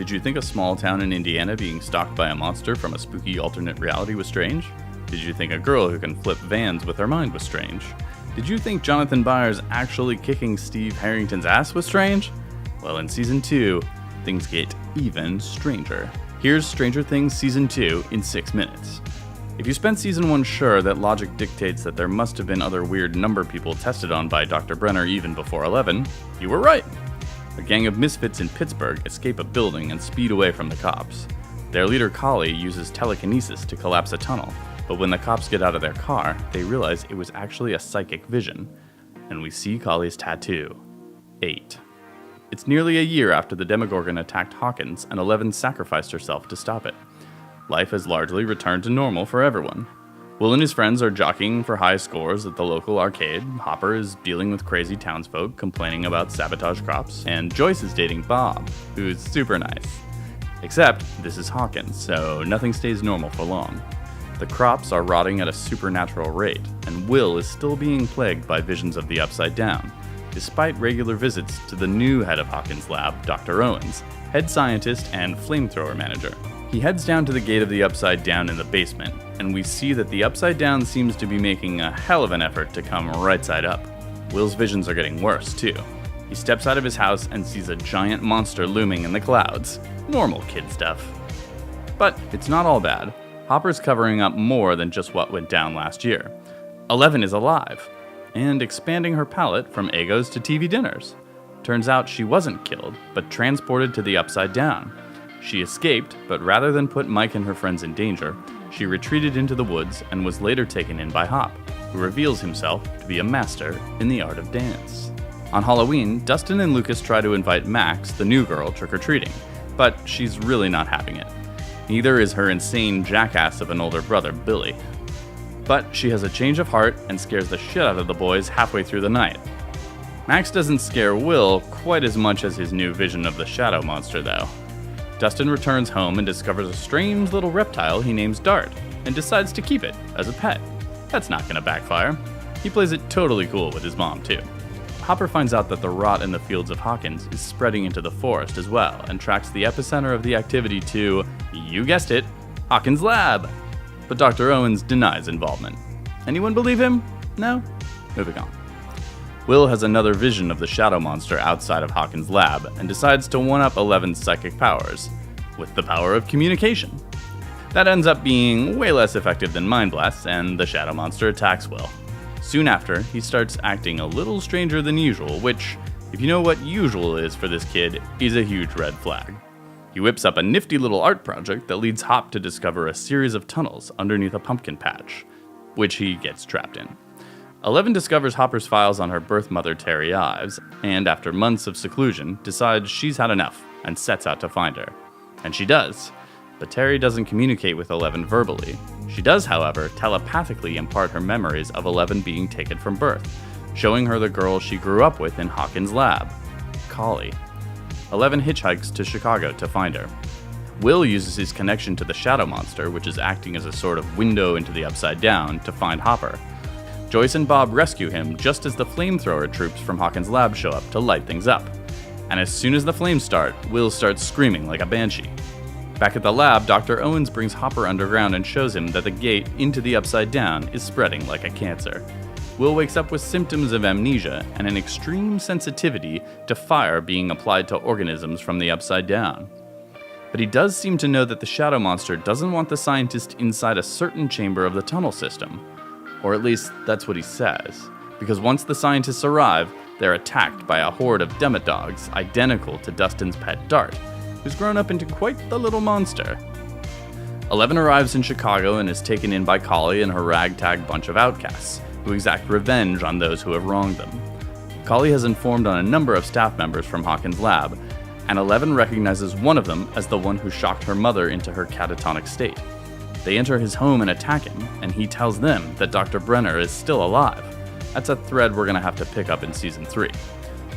Did you think a small town in Indiana being stalked by a monster from a spooky alternate reality was strange? Did you think a girl who can flip vans with her mind was strange? Did you think Jonathan Byers actually kicking Steve Harrington's ass was strange? Well, in Season 2, things get even stranger. Here's Stranger Things Season 2 in 6 minutes. If you spent Season 1 sure that logic dictates that there must have been other weird number people tested on by Dr. Brenner even before 11, you were right. A gang of misfits in Pittsburgh escape a building and speed away from the cops. Their leader, Collie, uses telekinesis to collapse a tunnel, but when the cops get out of their car, they realize it was actually a psychic vision, and we see Collie's tattoo. 8. It's nearly a year after the Demogorgon attacked Hawkins, and 11 sacrificed herself to stop it. Life has largely returned to normal for everyone. Will and his friends are jockeying for high scores at the local arcade, Hopper is dealing with crazy townsfolk complaining about sabotage crops, and Joyce is dating Bob, who's super nice. Except, this is Hawkins, so nothing stays normal for long. The crops are rotting at a supernatural rate, and Will is still being plagued by visions of the Upside Down, despite regular visits to the new head of Hawkins' lab, Dr. Owens, head scientist and flamethrower manager. He heads down to the gate of the Upside Down in the basement, and we see that the Upside Down seems to be making a hell of an effort to come right side up. Will's visions are getting worse, too. He steps out of his house and sees a giant monster looming in the clouds. Normal kid stuff. But it's not all bad. Hopper's covering up more than just what went down last year. 11 is alive, and expanding her palette from Eggos to TV dinners. Turns out she wasn't killed, but transported to the Upside Down. She escaped, but rather than put Mike and her friends in danger, she retreated into the woods and was later taken in by Hop, who reveals himself to be a master in the art of dance. On Halloween, Dustin and Lucas try to invite Max, the new girl, trick-or-treating, but she's really not having it. Neither is her insane jackass of an older brother, Billy. But she has a change of heart and scares the shit out of the boys halfway through the night. Max doesn't scare Will quite as much as his new vision of the shadow monster, though. Dustin returns home and discovers a strange little reptile he names Dart, and decides to keep it as a pet. That's not gonna backfire. He plays it totally cool with his mom, too. Hopper finds out that the rot in the fields of Hawkins is spreading into the forest as well, and tracks the epicenter of the activity to, you guessed it, Hawkins' lab. But Dr. Owens denies involvement. Anyone believe him? No? Moving on. Will has another vision of the shadow monster outside of Hawkins' lab, and decides to one-up 11's psychic powers, with the power of communication. That ends up being way less effective than Mind Blasts, and the shadow monster attacks Will. Soon after, he starts acting a little stranger than usual, which, if you know what usual is for this kid, is a huge red flag. He whips up a nifty little art project that leads Hop to discover a series of tunnels underneath a pumpkin patch, which he gets trapped in. 11 discovers Hopper's files on her birth mother, Terry Ives, and after months of seclusion, decides she's had enough and sets out to find her. And she does, but Terry doesn't communicate with 11 verbally. She does, however, telepathically impart her memories of 11 being taken from birth, showing her the girl she grew up with in Hawkins' lab, Collie. 11 hitchhikes to Chicago to find her. Will uses his connection to the shadow monster, which is acting as a sort of window into the Upside Down, to find Hopper. Joyce and Bob rescue him just as the flamethrower troops from Hawkins' lab show up to light things up. And as soon as the flames start, Will starts screaming like a banshee. Back at the lab, Dr. Owens brings Hopper underground and shows him that the gate into the Upside Down is spreading like a cancer. Will wakes up with symptoms of amnesia and an extreme sensitivity to fire being applied to organisms from the Upside Down. But he does seem to know that the shadow monster doesn't want the scientist inside a certain chamber of the tunnel system. Or at least, that's what he says. Because once the scientists arrive, they're attacked by a horde of demodogs identical to Dustin's pet Dart, who's grown up into quite the little monster. 11 arrives in Chicago and is taken in by Collie and her ragtag bunch of outcasts, who exact revenge on those who have wronged them. Collie has informed on a number of staff members from Hawkins' lab, and 11 recognizes one of them as the one who shocked her mother into her catatonic state. They enter his home and attack him, and he tells them that Dr. Brenner is still alive. That's a thread we're gonna have to pick up in Season 3.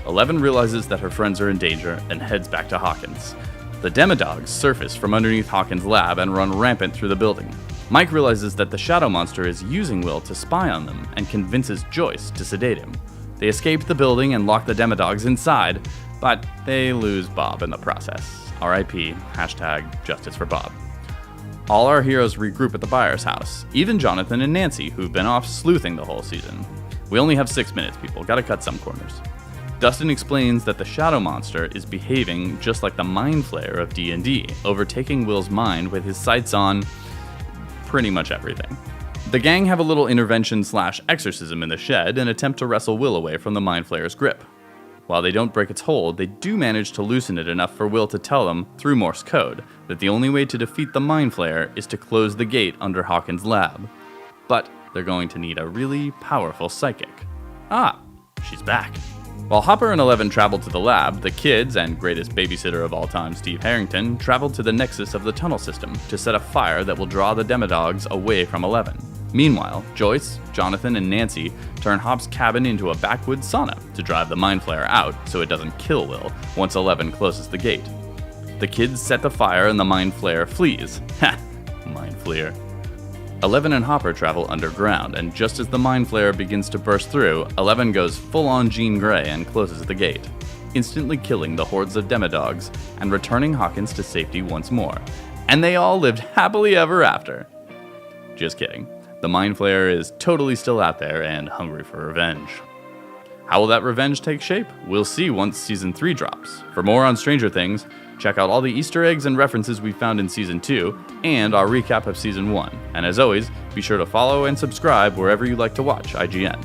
11 realizes that her friends are in danger and heads back to Hawkins. The demodogs surface from underneath Hawkins' lab and run rampant through the building. Mike realizes that the shadow monster is using Will to spy on them and convinces Joyce to sedate him. They escape the building and lock the demodogs inside, but they lose Bob in the process. R.I.P. Justice for Bob. All our heroes regroup at the Byers' house, even Jonathan and Nancy, who've been off sleuthing the whole season. We only have 6 minutes, people, gotta cut some corners. Dustin explains that the shadow monster is behaving just like the mind flayer of D&D, overtaking Will's mind with his sights on pretty much everything. The gang have a little intervention/exorcism in the shed and attempt to wrestle Will away from the mind flayer's grip. While they don't break its hold, they do manage to loosen it enough for Will to tell them, through Morse code, that the only way to defeat the mind flayer is to close the gate under Hawkins' lab. But they're going to need a really powerful psychic. Ah, she's back. While Hopper and Eleven travel to the lab, the kids, and greatest babysitter of all time, Steve Harrington, travel to the nexus of the tunnel system to set a fire that will draw the Demodogs away from Eleven. Meanwhile, Joyce, Jonathan, and Nancy turn Hop's cabin into a backwoods sauna to drive the mind flayer out so it doesn't kill Will once Eleven closes the gate. The kids set the fire and the mind flayer flees. Ha! Mind flayer. Eleven and Hopper travel underground, and just as the mind flayer begins to burst through, Eleven goes full-on Jean Grey and closes the gate, instantly killing the hordes of Demodogs and returning Hawkins to safety once more. And they all lived happily ever after. Just kidding. The mind flayer is totally still out there and hungry for revenge. How will that revenge take shape? We'll see once Season 3 drops. For more on Stranger Things, check out all the Easter eggs and references we found in Season 2 and our recap of Season 1. And as always, be sure to follow and subscribe wherever you like to watch IGN.